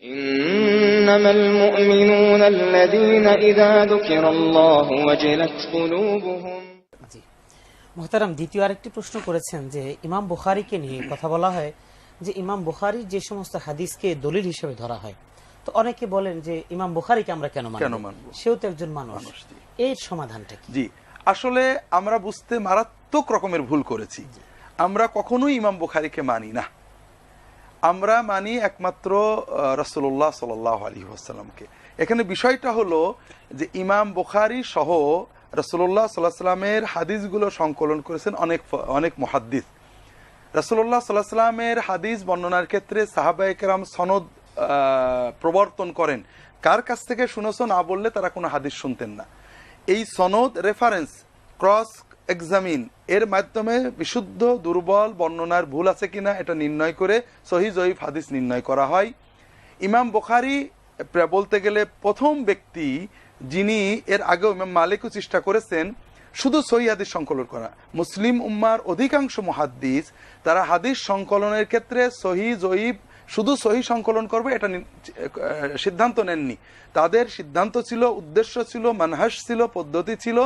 ইন্নামাল মুমিনুনা আল্লাযীনা ইযা যুকিরাল্লাহু ওয়াজিলাত কুলুবুহুম। জি মুহতারাম, দ্বিতীয় আরেকটি প্রশ্ন করেছেন যে ইমাম বুখারীকে নিয়ে কথা বলা হয় যে ইমাম বুখারীর যে সমস্ত হাদিসকে দলিল হিসেবে ধরা হয়, তো অনেকে বলেন যে ইমাম বুখারীকে আমরা কেন মানব, সেও তো একজন মানুষ, এর সমাধানটা কি? জি, আসলে আমরা বুঝতে মারাত্মক রকমের ভুল করেছি। আমরা কখনোই ইমাম বুখারীকে মানি না, আমরা মানি একমাত্র রাসূলুল্লাহ সাল্লাল্লাহু আলাইহি ওয়াসাল্লামকে। এখানে বিষয়টা হলো যে ইমাম বুখারী সহ রাসূলুল্লাহ সাল্লাল্লাহু আলাইহি ওয়াসাল্লামের হাদিসগুলো সংকলন করেছেন অনেক মুহাদ্দিস। রাসূলুল্লাহ সাল্লাল্লাহু আলাইহি ওয়াসাল্লামের হাদিস বর্ণনার ক্ষেত্রে সাহাবায়ে কেরাম সনদ প্রবর্তন করেন। কার কাছ থেকে শুনেছো না বললে তারা কোনো হাদিস শুনতেন না। এই সনদ রেফারেন্স ক্রস এক্সামিন এর মাধ্যমে বিশুদ্ধ দুর্বল বর্ণনার ভুল আছে কিনা এটা নির্ণয় করে সহিহ জয়ীফ হাদিস নির্ণয় করা হয়। ইমাম বুখারী বলতে গেলে প্রথম ব্যক্তি যিনি, এর আগেও ইমাম মালিকও চেষ্টা করেছেন শুধু সহিহ হাদিস সংকলন করা। মুসলিম উম্মার অধিকাংশ মুহাদ্দিস তারা হাদিস সংকলনের ক্ষেত্রে সহিহ জয়ীফ শুধু সহিহ সংকলন করবে এটা সিদ্ধান্ত নেননি। তাদের সিদ্ধান্ত ছিল, উদ্দেশ্য ছিল, মানহাজ ছিল, পদ্ধতি ছিল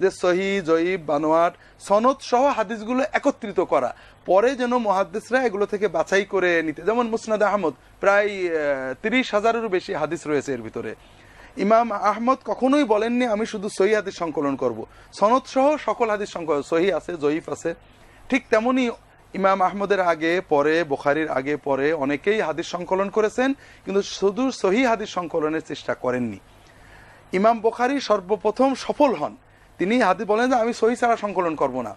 যে সহিহ জয়ীফ বানোয়াট সনদ সহ হাদিসগুলো একত্রিত করা, পরে যেন মুহাদ্দিসরা এগুলো থেকে বাছাই করে নিতে। যেমন মুসনাদ আহমদ প্রায় 30,000-এরও বেশি হাদিস রয়েছে এর ভিতরে। ইমাম আহমদ কখনোই বলেননি আমি শুধু সহিহ হাদিস সংকলন করব, সনদ সহ সকল হাদিস সংকলন, সহিহ আছে জয়ীফ আছে। ঠিক তেমনি ইমাম আহমদের আগে পরে, বুখারীর আগে পরে অনেকেই হাদিস সংকলন করেছেন, কিন্তু শুধু সহিহ হাদিস সংকলনের চেষ্টা করেননি। ইমাম বুখারী সর্বপ্রথম সফল হন, তিনি হাদিস বলেন যে আমি সহিহ ছাড়া সংকলন করব না।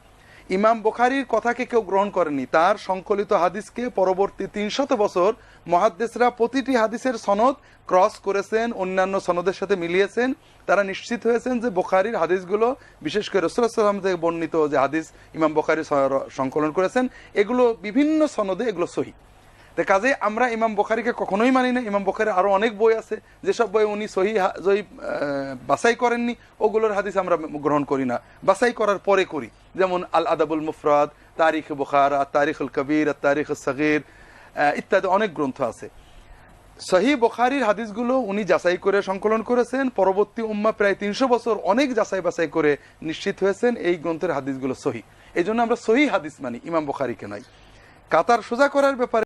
ইমাম বুখারীর কথাকে কেউ গ্রহণ করেনি, তার সংকলিত হাদিসকে পরবর্তী 300 বছর মুহাদ্দিসরা প্রতিটি হাদিসের সনদ ক্রস করেছেন, অন্যান্য সনদের সাথে মিলিয়েছেন। তারা নিশ্চিত হয়েছেন যে বুখারীর হাদিসগুলো, বিশেষ করে রাসূলুল্লাহ সাল্লাল্লাহু আলাইহি ওয়াসাল্লাম থেকে বর্ণিত যে হাদিস ইমাম বুখারী সংকলন করেছেন, এগুলো বিভিন্ন সনদে এগুলো সহিহ। কাজে আমরা ইমাম বুখারীকে কখনোই মানি না। ইমাম বুখারীর আরো অনেক বই আছে, যেসব বই উনি সহিহ জয়ীফ বাছাই করেননি, ওগুলোর হাদিস আমরা গ্রহণ করি না, বাছাই করার পরে করি। যেমন আল আদাবুল মুফরাদ, তারিখ বুখারা, তারিখুল কবির, তারিখুস সগীর ইত্যাদি অনেক গ্রন্থ আছে। সহিহ বুখারীর হাদিসগুলো উনি যাচাই করে সংকলন করেছেন। পরবর্তী উম্মাহ প্রায় 300 বছর অনেক যাচাই বাছাই করে নিশ্চিত হয়েছেন এই গ্রন্থের হাদিসগুলো সহিহ। এই জন্য আমরা সহিহ হাদিস মানি, ইমাম বুখারীকে নয়। কাতার সোজা করার ব্যাপারে